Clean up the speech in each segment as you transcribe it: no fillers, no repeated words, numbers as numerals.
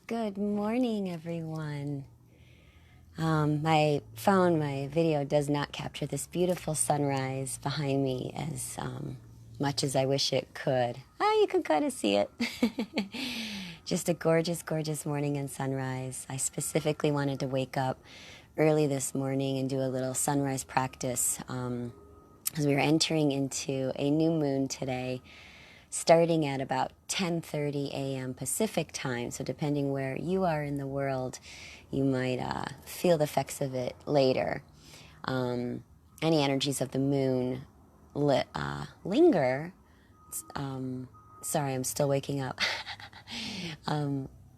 Good morning, everyone. My phone, my video does not capture this beautiful sunrise behind me as much as I wish it could. Oh, you can kind of see it. Just a gorgeous, gorgeous morning and sunrise. I specifically wanted to wake up early this morning and do a little sunrise practice as we were entering into a new moon today, starting at about 10:30 a.m. Pacific time. So depending where you are in the world, you might feel the effects of it later. Any energies of the moon linger. Sorry, I'm still waking up.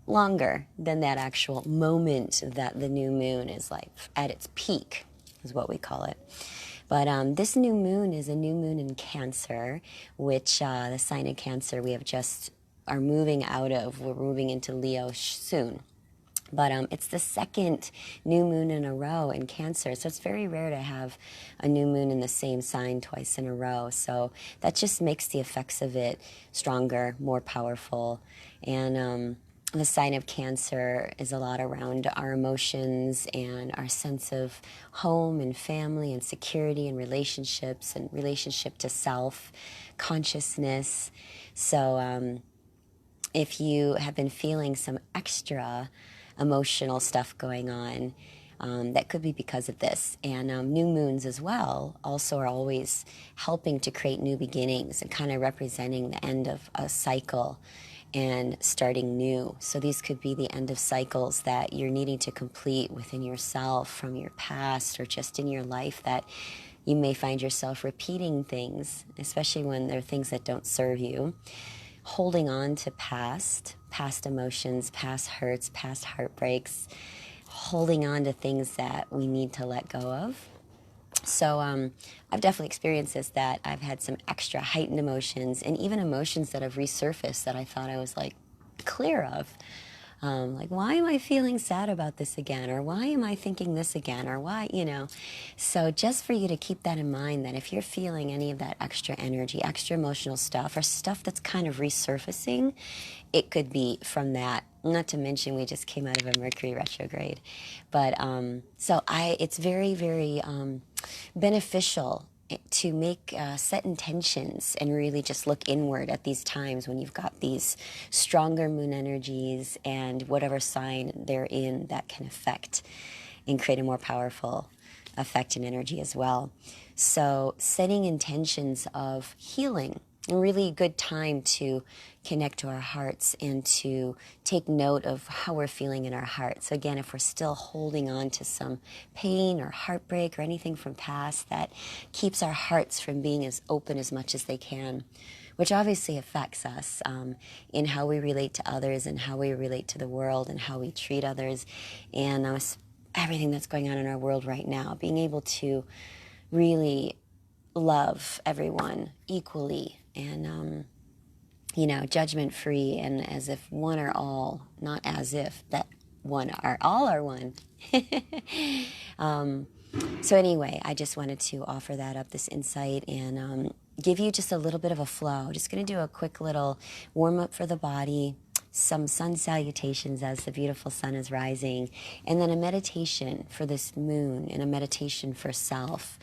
Longer than that actual moment that the new moon is like at its peak, is what we call it. But this new moon is a new moon in Cancer, which the sign of Cancer we have just are moving out of. We're moving into Leo soon. But it's the second new moon in a row in Cancer. So it's very rare to have a new moon in the same sign twice in a row. So that just makes the effects of it stronger, more powerful. And the sign of Cancer is a lot around our emotions and our sense of home and family and security and relationships and relationship to self, consciousness. So if you have been feeling some extra emotional stuff going on, that could be because of this. And new moons as well also are always helping to create new beginnings and kind of representing the end of a cycle and starting new. So these could be the end of cycles that you're needing to complete within yourself from your past or just in your life, that you may find yourself repeating things, especially when they're things that don't serve you. Holding on to past emotions, past hurts, past heartbreaks, holding on to things that we need to let go of. So I've definitely experienced this, that I've had some extra heightened emotions and even emotions that have resurfaced that I thought I was like clear of. Like, why am I feeling sad about this again? Or why am I thinking this again? Or why, So just for you to keep that in mind, that if you're feeling any of that extra energy, extra emotional stuff, or stuff that's kind of resurfacing, it could be from that. Not to mention, we just came out of a Mercury retrograde. But it's very, very beneficial to make set intentions and really just look inward at these times when you've got these stronger moon energies and whatever sign they're in that can affect and create a more powerful effect and energy as well. So setting intentions of healing, a really good time to connect to our hearts and to take note of how we're feeling in our hearts. So again, if we're still holding on to some pain or heartbreak or anything from past that keeps our hearts from being as open as much as they can, which obviously affects us in how we relate to others and how we relate to the world and how we treat others, and everything that's going on in our world right now, being able to really love everyone equally and judgment-free, and as if one are all, not as if that one are all are one. So anyway, I just wanted to offer that up, this insight, and give you just a little bit of a flow. Just going to do a quick little warm-up for the body, some sun salutations as the beautiful sun is rising, and then a meditation for this moon and a meditation for self.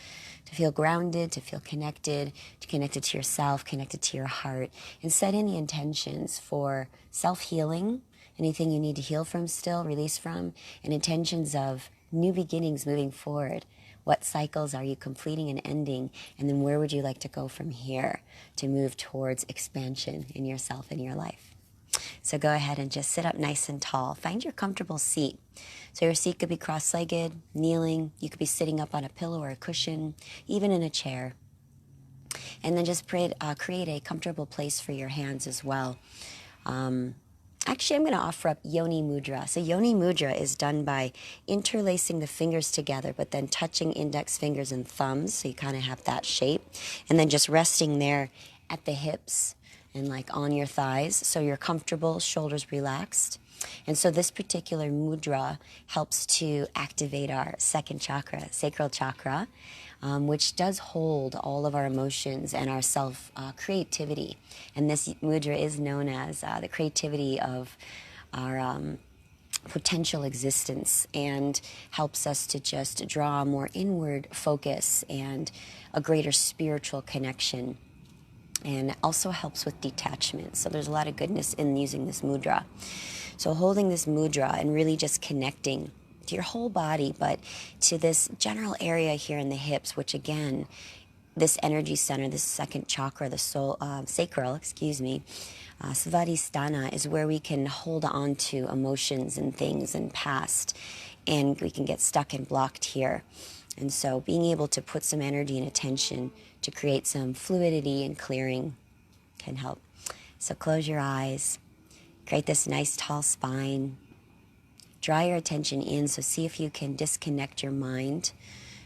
To feel grounded, to feel connected to yourself, connected to your heart, and set any intentions for self-healing, anything you need to heal from still, release from, and intentions of new beginnings moving forward. What cycles are you completing and ending, and then where would you like to go from here to move towards expansion in yourself and your life? So go ahead and just sit up nice and tall. Find your comfortable seat. So your seat could be cross-legged, kneeling. You could be sitting up on a pillow or a cushion, even in a chair. And then just create a comfortable place for your hands as well. Actually, I'm going to offer up Yoni Mudra. So Yoni Mudra is done by interlacing the fingers together, but then touching index fingers and thumbs, so you kind of have that shape. And then just resting there at the hips and like on your thighs, so you're comfortable, shoulders relaxed. And so this particular mudra helps to activate our second chakra, sacral chakra, which does hold all of our emotions and our self creativity. And this mudra is known as the creativity of our potential existence, and helps us to just draw a more inward focus and a greater spiritual connection, and also helps with detachment. So there's a lot of goodness in using this mudra. So holding this mudra and really just connecting to your whole body, but to this general area here in the hips, which again, this energy center, this second chakra, the soul, sacral, Svadhisthana, is where we can hold on to emotions and things and past, and we can get stuck and blocked here. And so being able to put some energy and attention to create some fluidity and clearing can help. So close your eyes, create this nice tall spine, draw your attention in, so see if you can disconnect your mind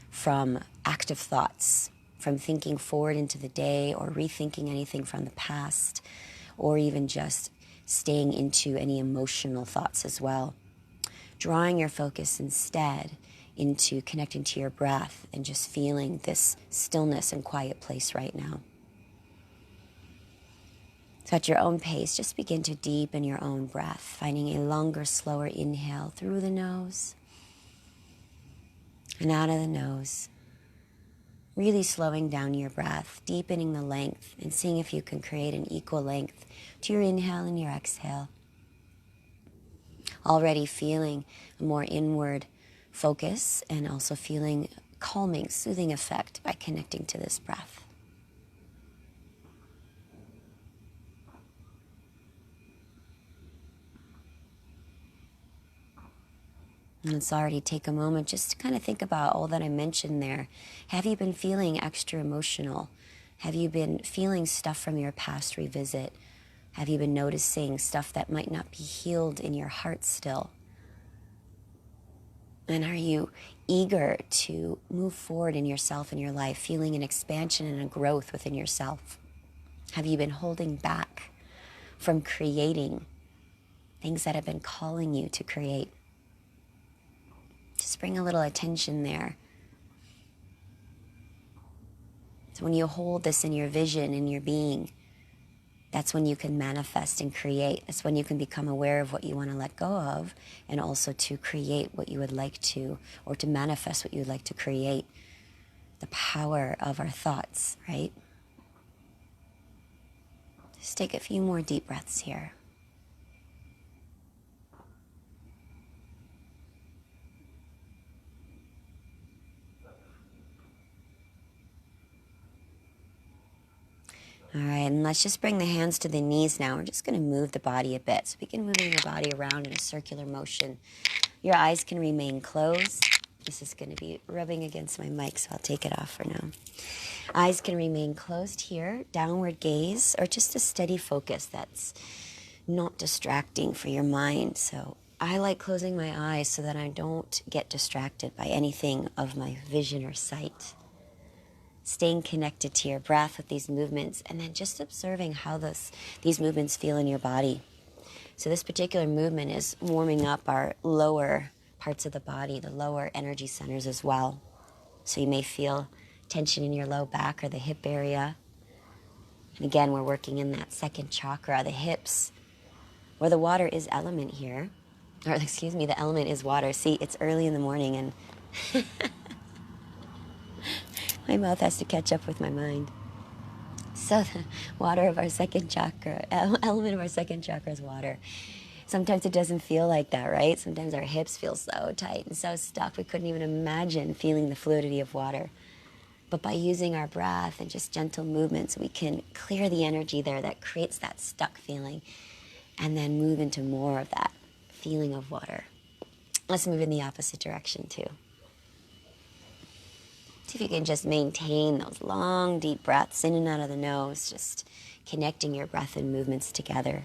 from active thoughts, from thinking forward into the day or rethinking anything from the past, or even just staying into any emotional thoughts as well. Drawing your focus instead into connecting to your breath and just feeling this stillness and quiet place right now. So at your own pace, just begin to deepen your own breath, finding a longer, slower inhale through the nose and out of the nose. Really slowing down your breath, deepening the length, and seeing if you can create an equal length to your inhale and your exhale. Already feeling a more inward focus and also feeling calming, soothing effect by connecting to this breath. And let's already take a moment just to kind of think about all that I mentioned there. Have you been feeling extra emotional? Have you been feeling stuff from your past revisit? Have you been noticing stuff that might not be healed in your heart still? And are you eager to move forward in yourself and your life, feeling an expansion and a growth within yourself? Have you been holding back from creating things that have been calling you to create? Just bring a little attention there. So when you hold this in your vision, in your being, that's when you can manifest and create. That's when you can become aware of what you want to let go of, and also to create what you would like to, or to manifest what you would like to create. The power of our thoughts, right? Just take a few more deep breaths here. All right, and let's just bring the hands to the knees now. We're just going to move the body a bit. So begin moving your body around in a circular motion. Your eyes can remain closed. This is going to be rubbing against my mic, so I'll take it off for now. Eyes can remain closed here, downward gaze, or just a steady focus that's not distracting for your mind. So I like closing my eyes so that I don't get distracted by anything of my vision or sight. Staying connected to your breath with these movements, and then just observing how these movements feel in your body. So this particular movement is warming up our lower parts of the body, the lower energy centers as well. So you may feel tension in your low back or the hip area. And again, we're working in that second chakra, the hips, where the water is element here. Or excuse me, the element is water. See, it's early in the morning and my mouth has to catch up with my mind. So the water of our second chakra, element of our second chakra is water. Sometimes it doesn't feel like that, right? Sometimes our hips feel so tight and so stuck. We couldn't even imagine feeling the fluidity of water. But by using our breath and just gentle movements, we can clear the energy there that creates that stuck feeling, and then move into more of that feeling of water. Let's move in the opposite direction too. See if you can just maintain those long, deep breaths in and out of the nose, just connecting your breath and movements together.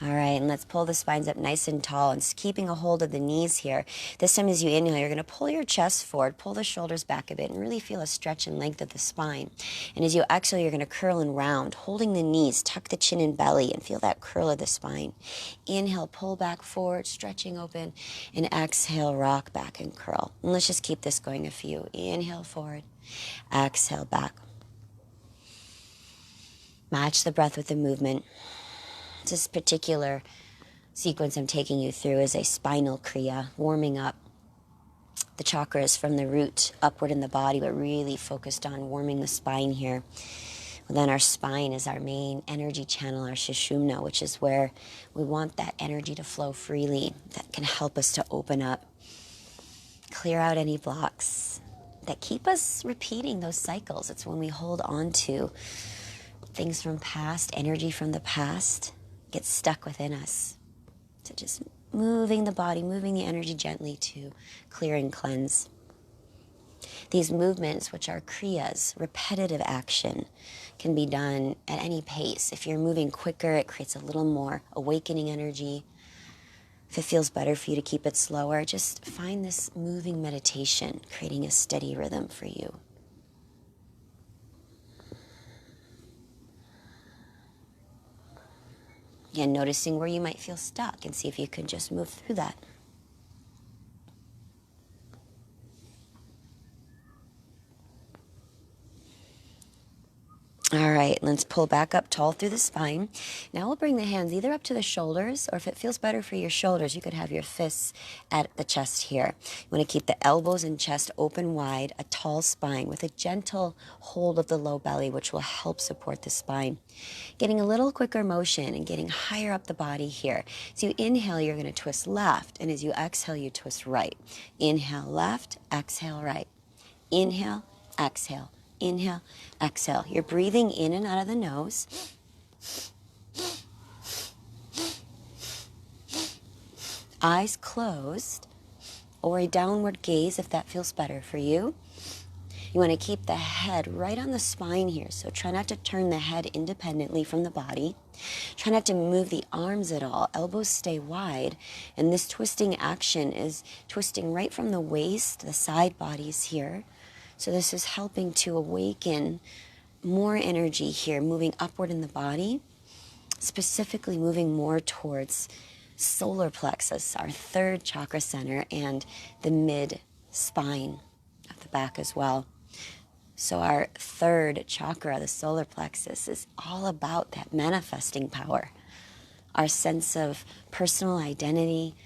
All right, and let's pull the spines up nice and tall and keeping a hold of the knees here. This time as you inhale, you're going to pull your chest forward, pull the shoulders back a bit, and really feel a stretch and length of the spine. And as you exhale, you're going to curl and round, holding the knees, tuck the chin and belly, and feel that curl of the spine. Inhale, pull back forward, stretching open, and exhale, rock back and curl. And let's just keep this going a few. Inhale forward, exhale back. Match the breath with the movement. This particular sequence I'm taking you through is a spinal kriya, warming up the chakras from the root upward in the body, but really focused on warming the spine here. And then our spine is our main energy channel, our sushumna, which is where we want that energy to flow freely. That can help us to open up, clear out any blocks that keep us repeating those cycles. It's when we hold on to things from past, energy from the past, gets stuck within us. So just moving the body, moving the energy gently to clear and cleanse. These movements, which are kriyas, repetitive action, can be done at any pace. If you're moving quicker, it creates a little more awakening energy. If it feels better for you to keep it slower, just find this moving meditation, creating a steady rhythm for you. Again, noticing where you might feel stuck and see if you can just move through that. All right, let's pull back up tall through the spine. Now we'll bring the hands either up to the shoulders, or if it feels better for your shoulders, you could have your fists at the chest here. You want to keep the elbows and chest open wide, a tall spine with a gentle hold of the low belly, which will help support the spine. Getting a little quicker motion and getting higher up the body here. So you inhale, you're going to twist left, and as you exhale, you twist right. Inhale left, exhale right. Inhale, exhale. Inhale, exhale. You're breathing in and out of the nose. Eyes closed, or a downward gaze if that feels better for you. You want to keep the head right on the spine here, so try not to turn the head independently from the body. Try not to move the arms at all. Elbows stay wide, and this twisting action is twisting right from the waist, the side bodies here. So this is helping to awaken more energy here, moving upward in the body, specifically moving more towards solar plexus, our third chakra center, and the mid spine of the back as well. So our third chakra, the solar plexus, is all about that manifesting power, our sense of personal identity,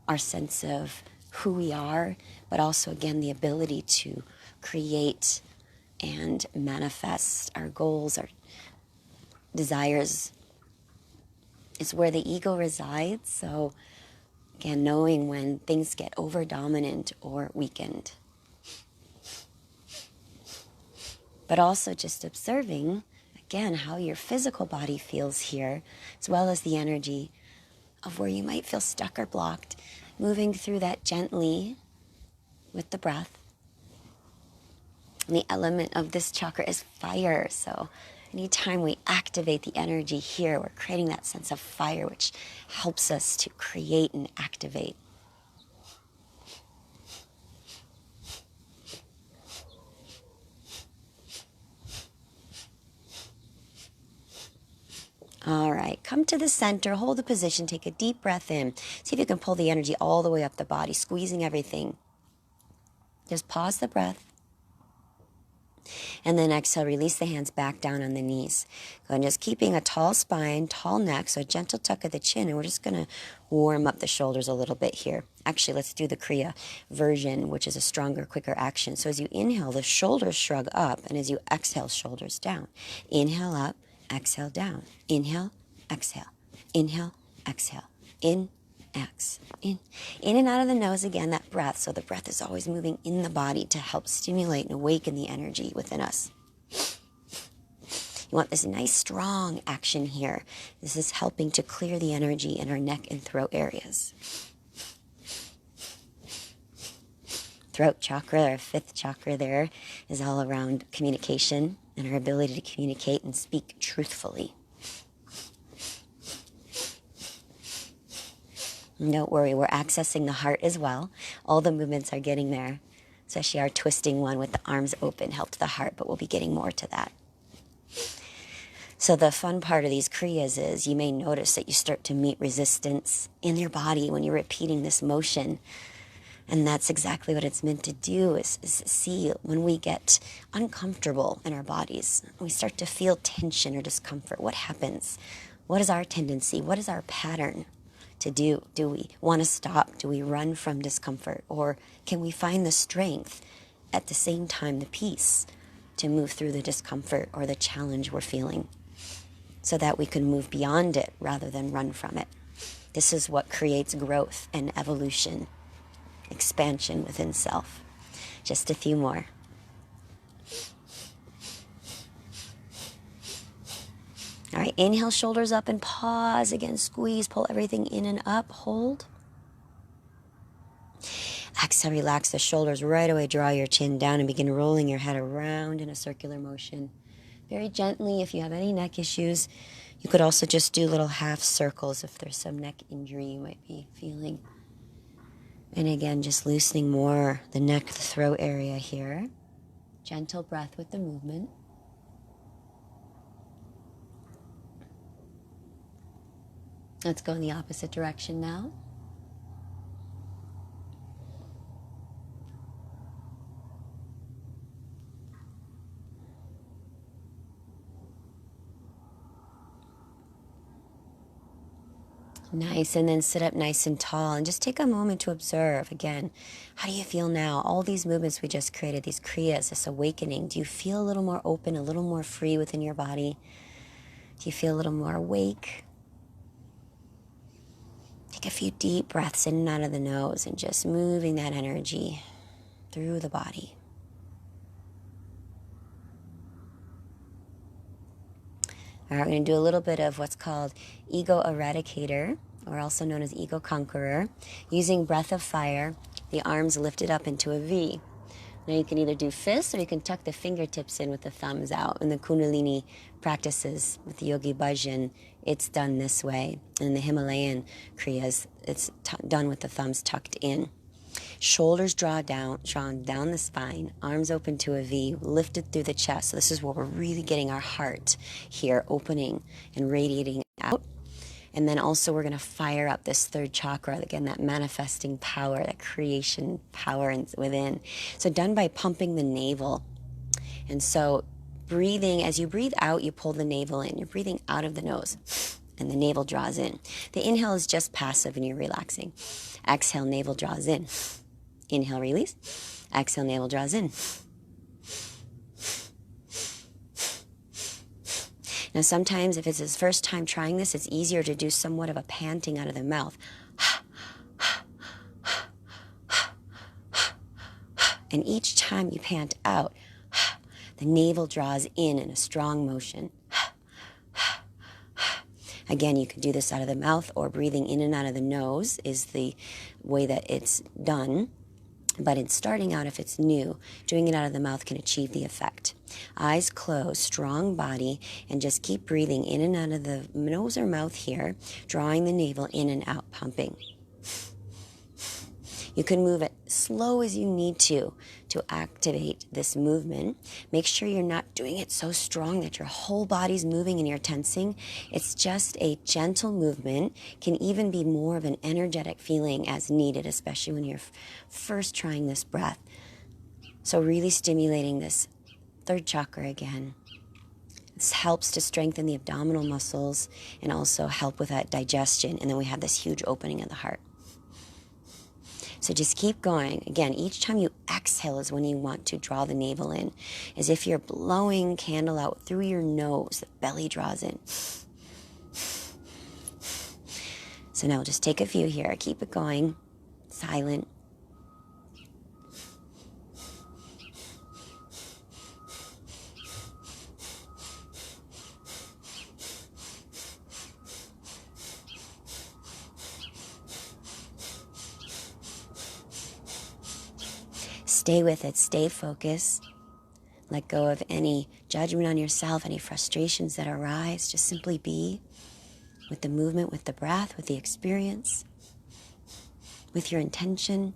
our sense of who we are, but also, again, the ability to create and manifest our goals, our desires. It's where the ego resides. So again, knowing when things get over dominant or weakened. But also just observing, again, how your physical body feels here, as well as the energy of where you might feel stuck or blocked, moving through that gently with the breath. And the element of this chakra is fire. So anytime we activate the energy here, we're creating that sense of fire, which helps us to create and activate. All right, come to the center, hold the position, take a deep breath in. See if you can pull the energy all the way up the body, squeezing everything. Just pause the breath. And then exhale, release the hands back down on the knees. Go and just keeping a tall spine, tall neck, so a gentle tuck of the chin. And we're just going to warm up the shoulders a little bit here. Actually, let's do the kriya version, which is a stronger, quicker action. So as you inhale, the shoulders shrug up. And as you exhale, shoulders down. Inhale up, exhale down. Inhale, exhale. Inhale, exhale. In, X. In and out of the nose again, that breath. So the breath is always moving in the body to help stimulate and awaken the energy within us. You want this nice, strong action here. This is helping to clear the energy in our neck and throat areas. Throat chakra, our fifth chakra there, is all around communication and our ability to communicate and speak truthfully. And don't worry, we're accessing the heart as well. All the movements are getting there, especially our twisting one with the arms open helped the heart, but we'll be getting more to that. So the fun part of these kriyas is you may notice that you start to meet resistance in your body when you're repeating this motion. And that's exactly what it's meant to do, is see when we get uncomfortable in our bodies, we start to feel tension or discomfort. What happens? What is our tendency? What is our pattern to do? Do we want to stop? Do we run from discomfort? Or can we find the strength at the same time, the peace, to move through the discomfort or the challenge we're feeling so that we can move beyond it rather than run from it? This is what creates growth and evolution, expansion within self. Just a few more. All right, inhale, shoulders up and pause. Again, squeeze, pull everything in and up, hold. Exhale, relax the shoulders right away, draw your chin down and begin rolling your head around in a circular motion. Very gently. If you have any neck issues, you could also just do little half circles if there's some neck injury you might be feeling. And again, just loosening more the neck, the throat area here. Gentle breath with the movement. Let's go in the opposite direction now. Nice, and then sit up nice and tall and just take a moment to observe again. How do you feel now? All these movements we just created, these kriyas, this awakening, do you feel a little more open, a little more free within your body? Do you feel a little more awake? Take a few deep breaths in and out of the nose and just moving that energy through the body. All right, we're going to do a little bit of what's called ego eradicator, or also known as ego conqueror, using breath of fire, the arms lifted up into a V. Now you can either do fists or you can tuck the fingertips in with the thumbs out. In the Kundalini practices with the Yogi Bhajan, it's done this way. In the Himalayan kriyas, it's done with the thumbs tucked in. Shoulders drawn down the spine, arms open to a V, lifted through the chest. So this is where we're really getting our heart here, opening and radiating out. And then also we're going to fire up this third chakra, again, that manifesting power, that creation power within. So done by pumping the navel. And so breathing, as you breathe out, you pull the navel in. You're breathing out of the nose and the navel draws in. The inhale is just passive and you're relaxing. Exhale, navel draws in. Inhale, release. Exhale, navel draws in. Now, sometimes if it's his first time trying this, it's easier to do somewhat of a panting out of the mouth. And each time you pant out, the navel draws in a strong motion. Again, you can do this out of the mouth, or breathing in and out of the nose is the way that it's done. But in starting out, if it's new, doing it out of the mouth can achieve the effect. Eyes closed, strong body, and just keep breathing in and out of the nose or mouth here, drawing the navel in and out, pumping. You can move it slow as you need to activate this movement. Make sure you're not doing it so strong that your whole body's moving and you're tensing. It's just a gentle movement, can even be more of an energetic feeling as needed, especially when you're first trying this breath. So really stimulating this third chakra again. This helps to strengthen the abdominal muscles and also help with that digestion. And then we have this huge opening of the heart. So just keep going. Again, each time you exhale is when you want to draw the navel in. As if you're blowing candle out through your nose, the belly draws in. So now just take a few here. Keep it going. Silent. Stay with it, stay focused. Let go of any judgment on yourself, any frustrations that arise. Just simply be with the movement, with the breath, with the experience. with your intention.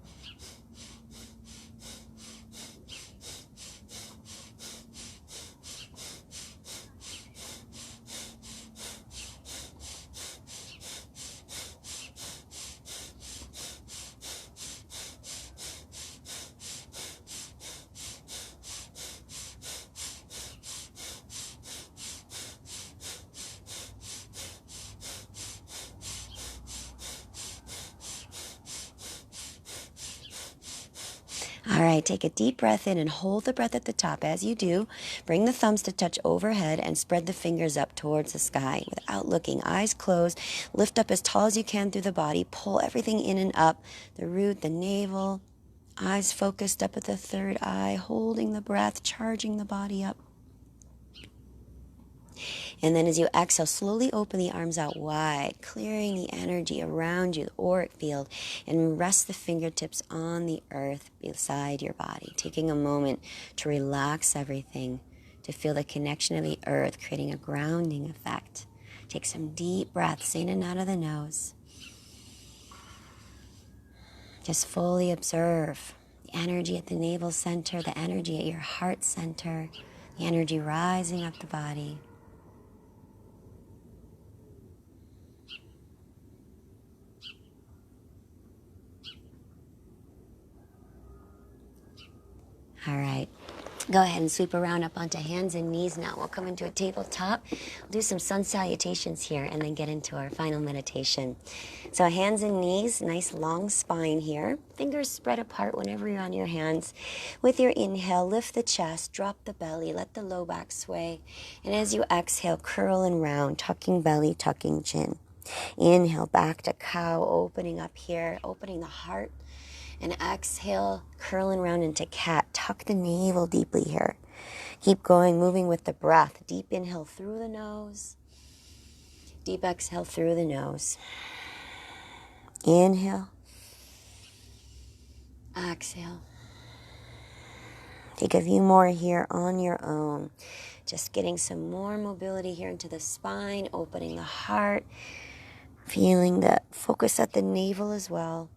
All right, take a deep breath in and hold the breath at the top. As you do, bring the thumbs to touch overhead and spread the fingers up towards the sky without looking. Eyes closed. Lift up as tall as you can through the body. Pull everything in and up. The root, the navel. Eyes focused up at the third eye. Holding the breath, charging the body up. And then as you exhale, slowly open the arms out wide, clearing the energy around you, the auric field, and rest the fingertips on the earth beside your body, taking a moment to relax everything, to feel the connection of the earth, creating a grounding effect. Take some deep breaths in and out of the nose. Just fully observe the energy at the navel center, the energy at your heart center, the energy rising up the body. All right, go ahead and sweep around up onto hands and knees now. We'll come into a tabletop. We'll do some sun salutations here and then get into our final meditation. So hands and knees, nice long spine here. Fingers spread apart whenever you're on your hands. With your inhale, lift the chest, drop the belly, let the low back sway. And as you exhale, curl and round, tucking belly, tucking chin. Inhale, back to cow, opening up here, opening the heart. And exhale, curling around into cat. Tuck the navel deeply here. Keep going, moving with the breath. Deep inhale through the nose. Deep exhale through the nose. Inhale. Exhale. Take a few more here on your own. Just getting some more mobility here into the spine, opening the heart. Feeling the focus at the navel as well.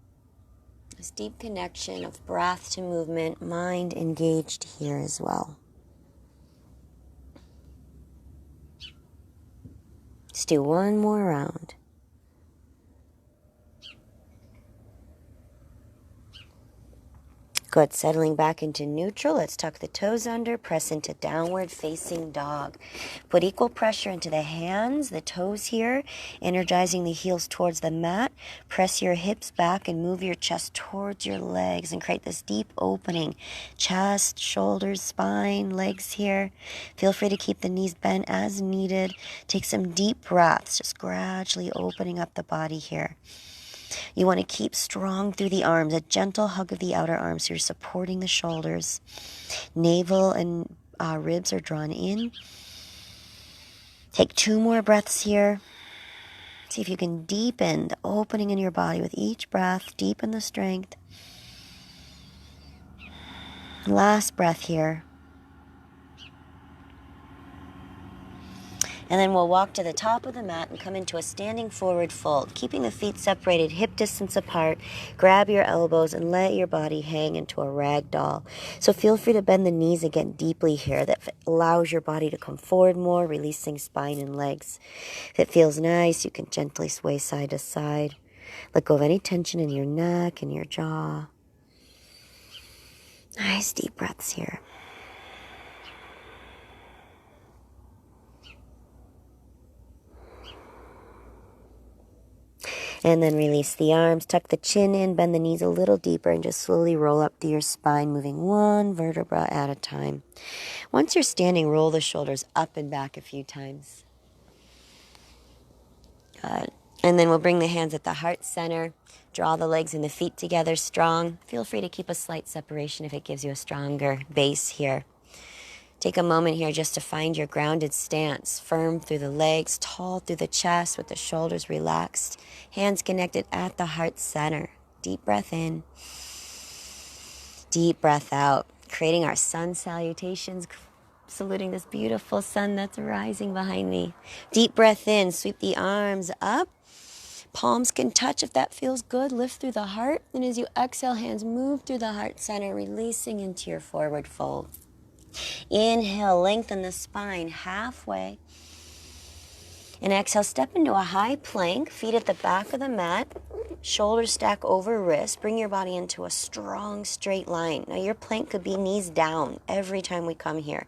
This deep connection of breath to movement, mind engaged here as well. Let's do one more round. Good, settling back into neutral. Let's tuck the toes under, press into downward facing dog. Put equal pressure into the hands, the toes here, energizing the heels towards the mat. Press your hips back and move your chest towards your legs and create this deep opening. Chest, shoulders, spine, legs here. Feel free to keep the knees bent as needed. Take some deep breaths, just gradually opening up the body here. You want to keep strong through the arms, a gentle hug of the outer arms. So you're supporting the shoulders. Navel and ribs are drawn in. Take 2 more breaths here. See if you can deepen the opening in your body with each breath. Deepen the strength. Last breath here. And then we'll walk to the top of the mat and come into a standing forward fold, keeping the feet separated, hip distance apart. Grab your elbows and let your body hang into a rag doll. So feel free to bend the knees again deeply here. That allows your body to come forward more, releasing spine and legs. If it feels nice, you can gently sway side to side. Let go of any tension in your neck and your jaw. Nice deep breaths here. And then release the arms, tuck the chin in, bend the knees a little deeper, and just slowly roll up through your spine, moving one vertebra at a time. Once you're standing, roll the shoulders up and back a few times. Good. And then we'll bring the hands at the heart center, draw the legs and the feet together strong. Feel free to keep a slight separation if it gives you a stronger base here. Take a moment here just to find your grounded stance, firm through the legs, tall through the chest with the shoulders relaxed, hands connected at the heart center. Deep breath in, deep breath out, creating our sun salutations, saluting this beautiful sun that's rising behind me. Deep breath in, sweep the arms up, Palms can touch if that feels good. Lift through the heart. And as you exhale, hands move through the heart center, releasing into your forward fold. Inhale, lengthen the spine halfway. And exhale, step into a high plank, feet at the back of the mat, shoulders stack over wrists. Bring your body into a strong straight line. Now your plank could be knees down every time we come here.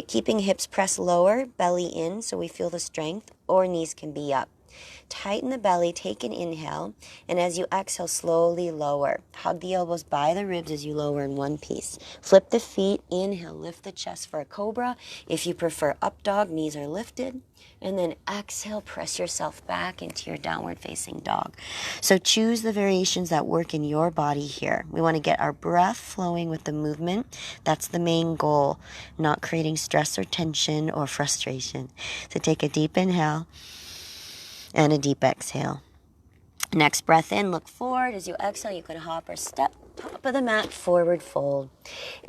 Keeping hips pressed lower, belly in so we feel the strength, or knees can be up. Tighten the belly, take an inhale, and as you exhale, slowly lower. Hug the elbows by the ribs as you lower in one piece. Flip the feet, inhale, lift the chest for a cobra. If you prefer up dog, knees are lifted. And then exhale, press yourself back into your downward facing dog. So choose the variations that work in your body here. We want to get our breath flowing with the movement. That's the main goal, not creating stress or tension or frustration. So take a deep inhale and a deep exhale. Next breath in, look forward. As you exhale, you could hop or step, top of the mat, forward fold.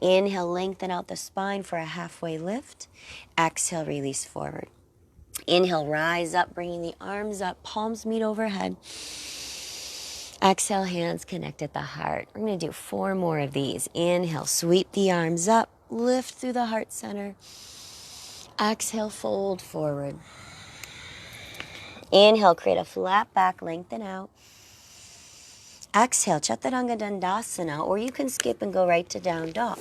Inhale, lengthen out the spine for a halfway lift. Exhale, release forward. Inhale, rise up, bringing the arms up, palms meet overhead. Exhale, hands connect at the heart. We're going to do 4 more of these. Inhale, sweep the arms up, lift through the heart center. Exhale, fold forward. Inhale, create a flat back, lengthen out. Exhale, Chaturanga Dandasana, or you can skip and go right to down dog.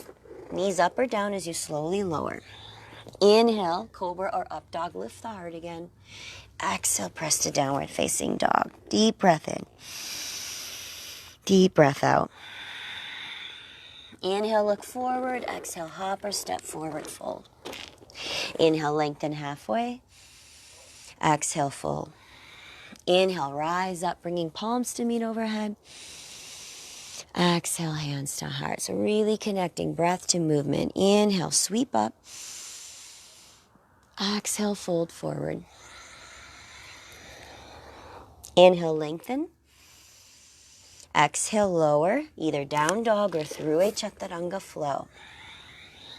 Knees up or down as you slowly lower. Inhale, cobra or up dog, lift the heart again. Exhale, press to downward facing dog. Deep breath in. Deep breath out. Inhale, look forward. Exhale, hop or step forward, fold. Inhale, lengthen halfway. Exhale, fold. Inhale, rise up, bringing palms to meet overhead. Exhale, hands to heart. So really connecting breath to movement. Inhale, sweep up. Exhale, fold forward. Inhale, lengthen. Exhale, lower, either down dog or through a chaturanga flow.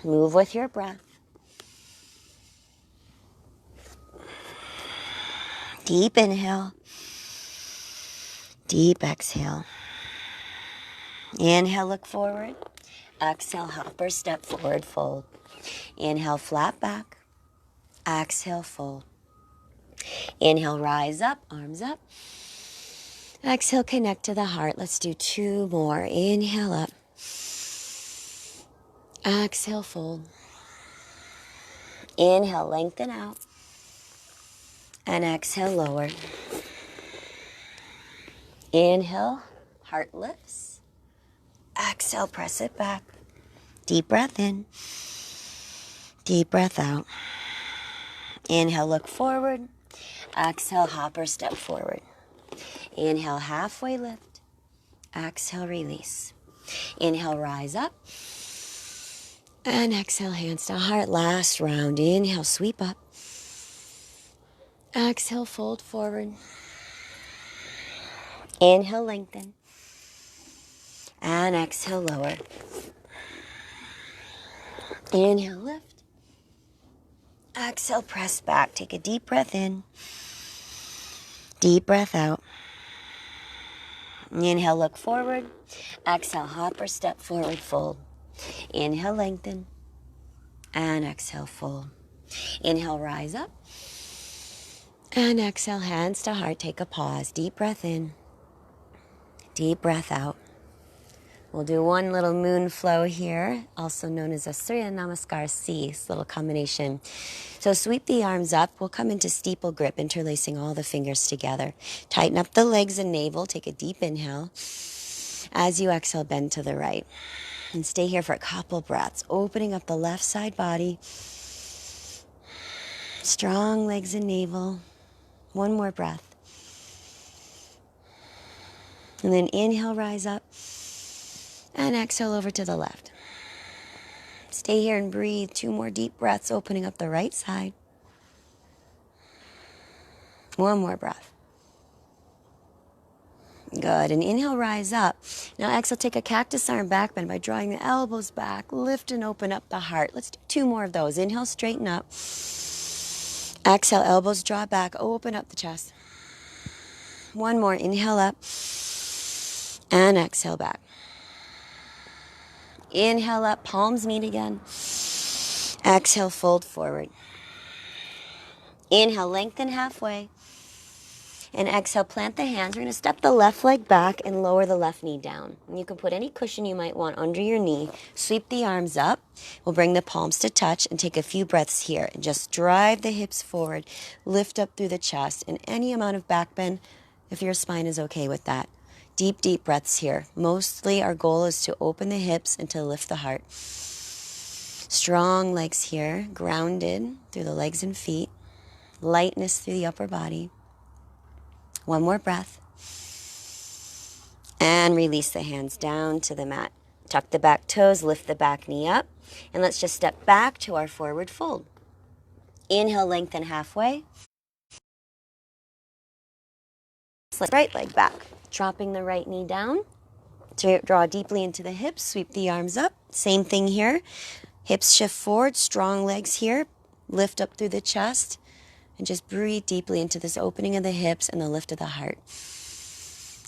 Move with your breath. Deep inhale. Deep exhale. Inhale, look forward. Exhale, hop or step forward, fold. Inhale, flat back. Exhale, fold. Inhale, rise up, arms up. Exhale, connect to the heart. Let's do 2 more. Inhale up. Exhale, fold. Inhale, lengthen out. And exhale, lower. Inhale, heart lifts. Exhale, press it back. Deep breath in. Deep breath out. Inhale, look forward. Exhale, hop or step forward. Inhale, halfway lift. Exhale, release. Inhale, rise up. And exhale, hands to heart. Last round. Inhale, sweep up. Exhale, fold forward. Inhale, lengthen. And exhale, lower. Inhale, lift. Exhale, press back. Take a deep breath in. Deep breath out. Inhale, look forward. Exhale, hop or step forward, fold. Inhale, lengthen. And exhale, fold. Inhale, rise up. And exhale, hands to heart. Take a pause. Deep breath in. Deep breath out. We'll do one little moon flow here, also known as a Surya Namaskar C, this little combination. So sweep the arms up. We'll come into steeple grip, interlacing all the fingers together. Tighten up the legs and navel. Take a deep inhale. As you exhale, bend to the right. And stay here for a couple breaths, opening up the left side body. Strong legs and navel. One more breath. And then inhale, rise up. And exhale over to the left. Stay here and breathe. 2 more deep breaths, opening up the right side. One more breath. Good. And inhale, rise up. Now exhale, take a cactus arm back bend by drawing the elbows back. Lift and open up the heart. Let's do 2 more of those. Inhale, straighten up. Exhale, elbows draw back. Open up the chest. One more. Inhale up and exhale back. Inhale up, palms meet again. Exhale, fold forward. Inhale, lengthen halfway. And exhale, plant the hands. We're going to step the left leg back and lower the left knee down. And you can put any cushion you might want under your knee. Sweep the arms up. We'll bring the palms to touch and take a few breaths here. And just drive the hips forward. Lift up through the chest. And any amount of back bend, if your spine is okay with that. Deep, deep breaths here. Mostly our goal is to open the hips and to lift the heart. Strong legs here, grounded through the legs and feet. Lightness through the upper body. One more breath. And release the hands down to the mat. Tuck the back toes, lift the back knee up. And let's just step back to our forward fold. Inhale, lengthen halfway. Right leg back. Dropping the right knee down. Draw deeply into the hips. Sweep the arms up. Same thing here. Hips shift forward. Strong legs here. Lift up through the chest. And just breathe deeply into this opening of the hips and the lift of the heart.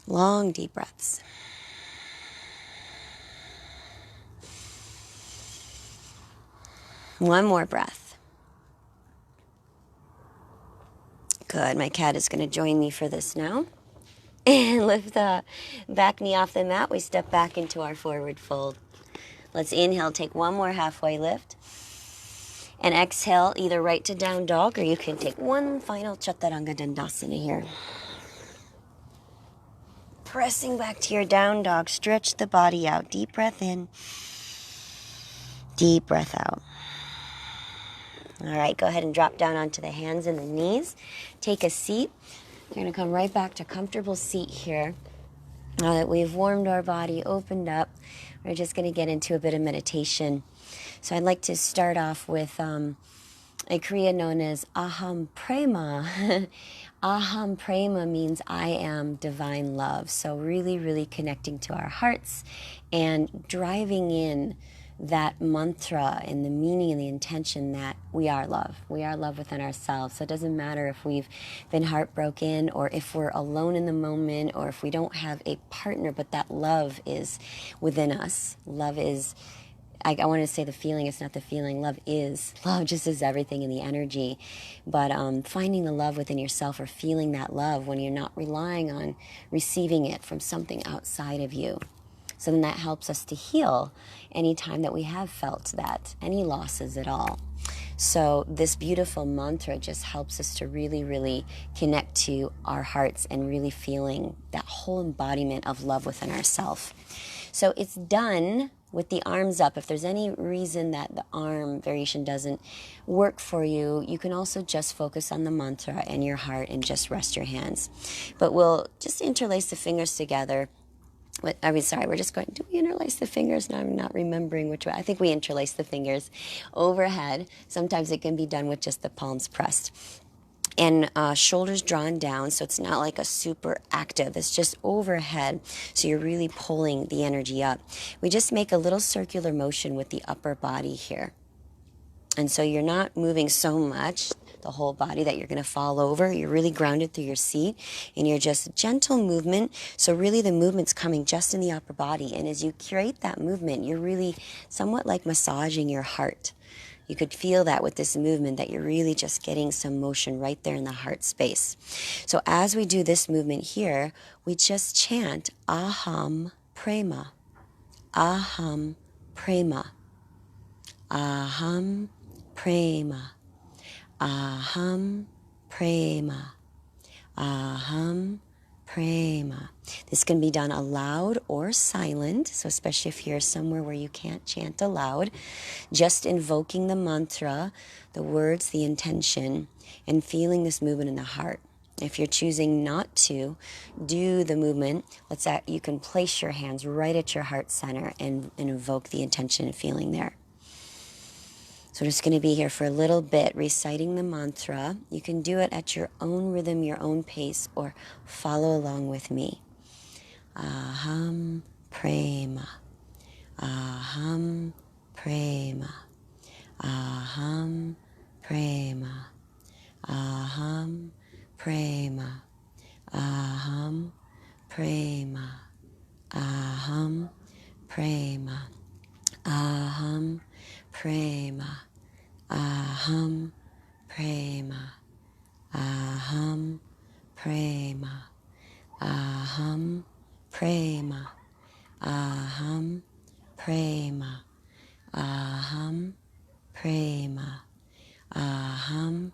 Long, deep breaths. One more breath. Good. My cat is going to join me for this now. And lift the back knee off the mat. We step back into our forward fold. Let's inhale. Take one more halfway lift. And exhale, either right to down dog, or you can take one final chaturanga dandasana here. Pressing back to your down dog, stretch the body out. Deep breath in, deep breath out. All right, go ahead and drop down onto the hands and the knees. Take a seat. You're going to come right back to comfortable seat here. Now that we've warmed our body, opened up, we're just going to get into a bit of meditation. So I'd like to start off with a kriya known as Aham Prema. Aham Prema means I am divine love. So really, really connecting to our hearts and driving in that mantra and the meaning and the intention that we are love. We are love within ourselves. So it doesn't matter if we've been heartbroken or if we're alone in the moment or if we don't have a partner, but that love is within us. Love is, I want to say the feeling, it's not the feeling. Love is. Love just is everything in the energy. But finding the love within yourself or feeling that love when you're not relying on receiving it from something outside of you. So then that helps us to heal any time that we have felt that, any losses at all. So this beautiful mantra just helps us to really, really connect to our hearts and really feeling that whole embodiment of love within ourselves. So it's done with the arms up. If there's any reason that the arm variation doesn't work for you, you can also just focus on the mantra and your heart and just rest your hands. But we'll just interlace the fingers together. We're just going, do we interlace the fingers? Now I'm not remembering which way. I think we interlace the fingers overhead. Sometimes it can be done with just the palms pressed. And shoulders drawn down, so it's not like a super active. It's just overhead, so you're really pulling the energy up. We just make a little circular motion with the upper body here. And so you're not moving so much, the whole body, that you're going to fall over. You're really grounded through your seat, and you're just gentle movement. So really the movement's coming just in the upper body. And as you create that movement, you're really somewhat like massaging your heart. You could feel that with this movement, that you're really just getting some motion right there in the heart space. So as we do this movement here, we just chant Aham Prema. Aham Prema. Aham Prema. Aham Prema. Aham Prema. This can be done aloud or silent, so especially if you're somewhere where you can't chant aloud, just invoking the mantra, the words, the intention, and feeling this movement in the heart. If you're choosing not to do the movement, you can place your hands right at your heart center and invoke the intention and feeling there. So we're just going to be here for a little bit, reciting the mantra. You can do it at your own rhythm, your own pace, or follow along with me. Aham Prema. Aham Prema. Aham Prema. Aham Prema. Aham Prema. Aham Prema. Aham Prema. Aham Prema. Aham Prema. Aham Prema. Aham Prema. Aham Prema. Aham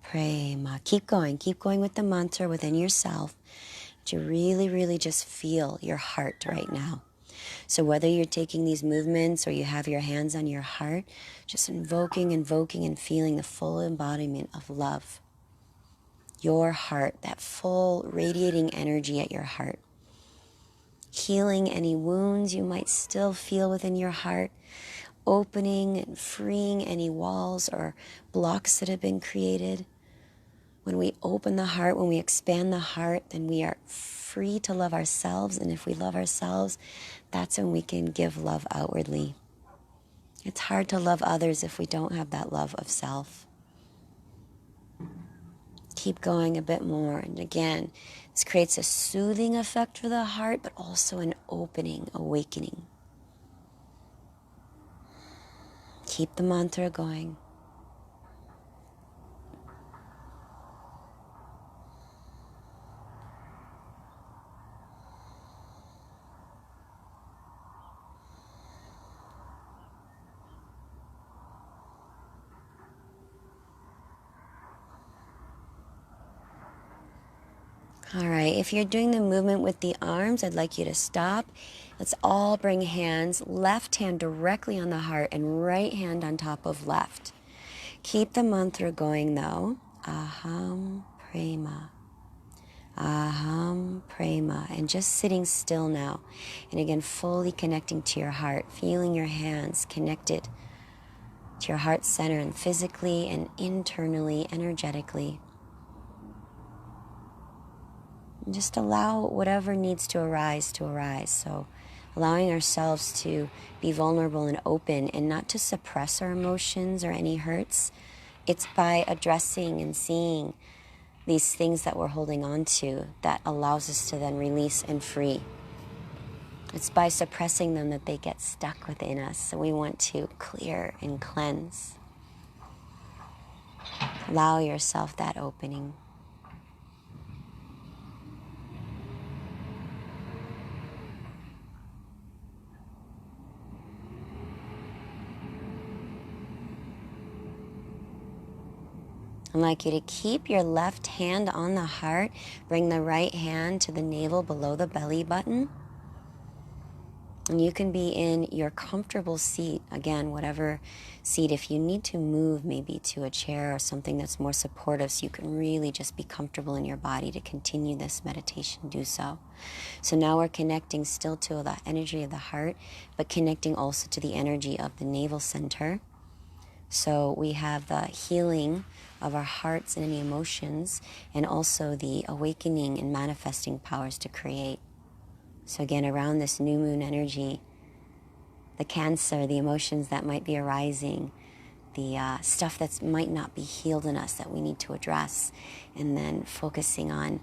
Prema. Keep going with the mantra within yourself to really, really just feel your heart right now. So whether you're taking these movements or you have your hands on your heart, just invoking and feeling the full embodiment of love. Your heart, that full radiating energy at your heart. Healing any wounds you might still feel within your heart. Opening and freeing any walls or blocks that have been created. When we open the heart, when we expand the heart, then we are free to love ourselves. And if we love ourselves, that's when we can give love outwardly. It's hard to love others if we don't have that love of self. Keep going a bit more. And again, this creates a soothing effect for the heart, but also an opening, awakening. Keep the mantra going. All right, if you're doing the movement with the arms, I'd like you to stop. Let's all bring hands, left hand directly on the heart and right hand on top of left. Keep the mantra going though. Aham Prema. Aham Prema. And just sitting still now. And again, fully connecting to your heart, feeling your hands connected to your heart center and physically and internally, energetically. And just allow whatever needs to arise. So allowing ourselves to be vulnerable and open and not to suppress our emotions or any hurts. It's by addressing and seeing these things that we're holding on to that allows us to then release and free. It's by suppressing them that they get stuck within us. So we want to clear and cleanse. Allow yourself that opening. I'd like you to keep your left hand on the heart. Bring the right hand to the navel below the belly button. And you can be in your comfortable seat. Again, whatever seat. If you need to move maybe to a chair or something that's more supportive so you can really just be comfortable in your body to continue this meditation, do so. So now we're connecting still to the energy of the heart, but connecting also to the energy of the navel center. So we have the healing of our hearts and any emotions, and also the awakening and manifesting powers to create. So again, around this new moon energy, the Cancer, the emotions that might be arising, the stuff that might not be healed in us that we need to address, and then focusing on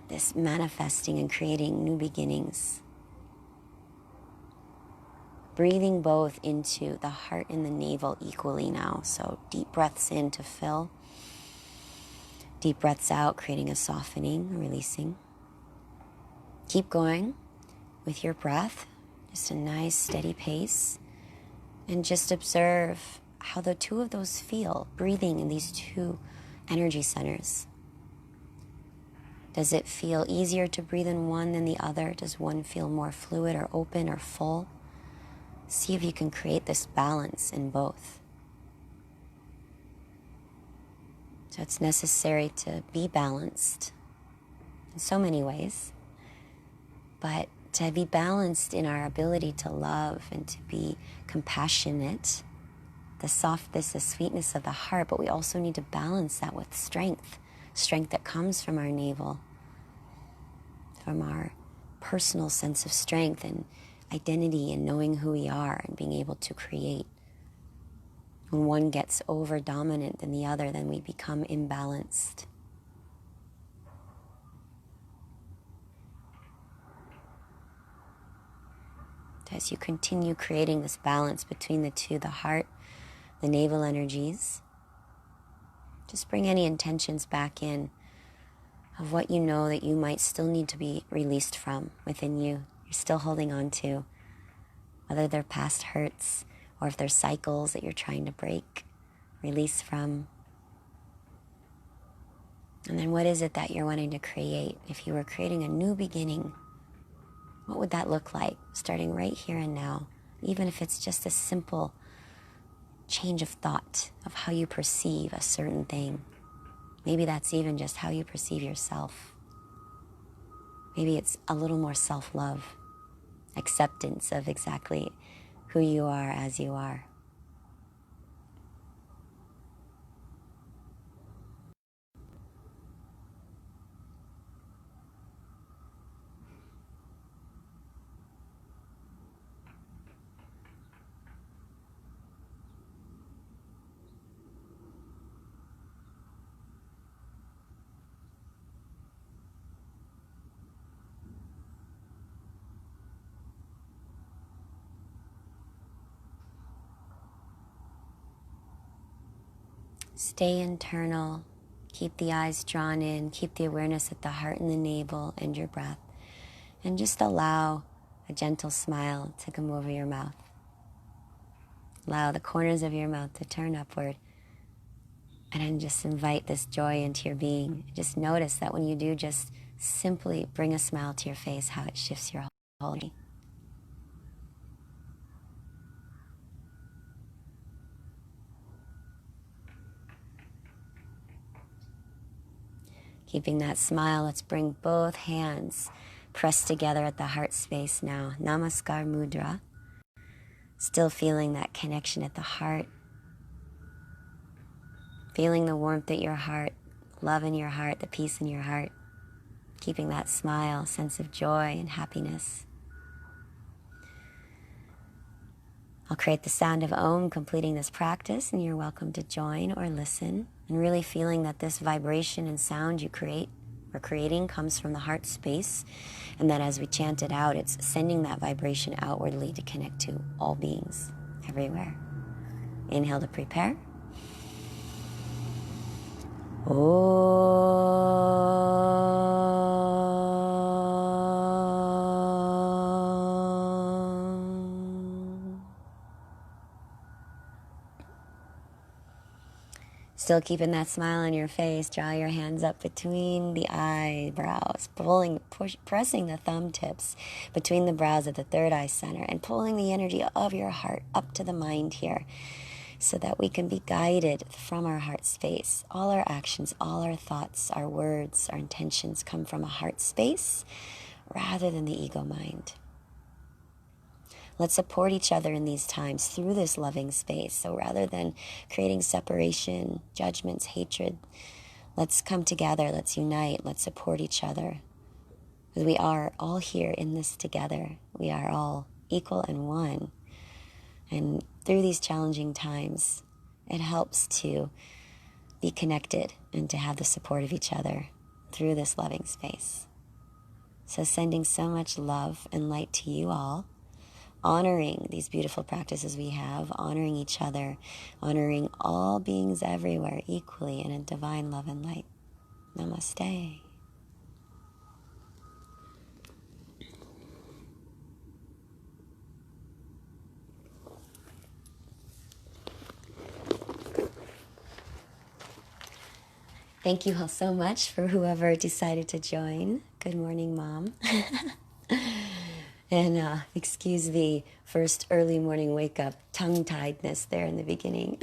this manifesting and creating new beginnings. Breathing both into the heart and the navel equally now. So deep breaths in to fill. Deep breaths out, creating a softening, releasing. Keep going with your breath. Just a nice steady pace. And just observe how the two of those feel, breathing in these two energy centers. Does it feel easier to breathe in one than the other? Does one feel more fluid or open or full? See if you can create this balance in both. So it's necessary to be balanced in so many ways, but to be balanced in our ability to love and to be compassionate, the softness, the sweetness of the heart, but we also need to balance that with strength that comes from our navel, from our personal sense of strength and identity and knowing who we are and being able to create. When one gets over dominant than the other, then we become imbalanced. as you continue creating this balance between the two, the heart, the navel energies. Just bring any intentions back in of what you know that you might still need to be released from within you. You're still holding on to, whether they're past hurts or if they're cycles that you're trying to break, release from. And then what is it that you're wanting to create? If you were creating a new beginning, what would that look like? Starting right here and now, even if it's just a simple change of thought of how you perceive a certain thing. Maybe that's even just how you perceive yourself. Maybe it's a little more self-love, acceptance of exactly who you are as you are. Stay internal. Keep the eyes drawn in. Keep the awareness at the heart and the navel and your breath. And just allow a gentle smile to come over your mouth. Allow the corners of your mouth to turn upward. And then just invite this joy into your being. Just notice that when you do, just simply bring a smile to your face, how it shifts your whole body. Keeping that smile, let's bring both hands pressed together at the heart space now. Namaskar Mudra. Still feeling that connection at the heart. Feeling the warmth at your heart, love in your heart, the peace in your heart. Keeping that smile, sense of joy and happiness. I'll create the sound of Om completing this practice, and you're welcome to join or listen. And really feeling that this vibration and sound you create or creating comes from the heart space, and that as we chant it out, it's sending that vibration outwardly to connect to all beings everywhere. Inhale to prepare. Still keeping that smile on your face, draw your hands up between the eyebrows, pressing the thumb tips between the brows at the third eye center, and pulling the energy of your heart up to the mind here so that we can be guided from our heart space. All our actions, all our thoughts, our words, our intentions come from a heart space rather than the ego mind. Let's support each other in these times through this loving space. So rather than creating separation, judgments, hatred, let's come together, let's unite, let's support each other. Because we are all here in this together. We are all equal and one. And through these challenging times, it helps to be connected and to have the support of each other through this loving space. So sending so much love and light to you all. Honoring these beautiful practices we have, honoring each other, honoring all beings everywhere equally in a divine love and light. Namaste. Thank you all so much for whoever decided to join. Good morning, Mom. And excuse the first early morning wake-up tongue-tiedness there in the beginning.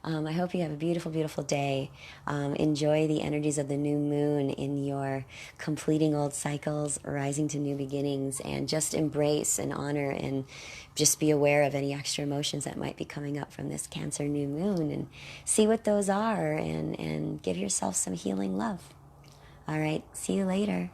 I hope you have a beautiful, beautiful day. Enjoy the energies of the new moon in your completing old cycles, rising to new beginnings, and just embrace and honor and just be aware of any extra emotions that might be coming up from this Cancer new moon and see what those are and give yourself some healing love. All right, see you later.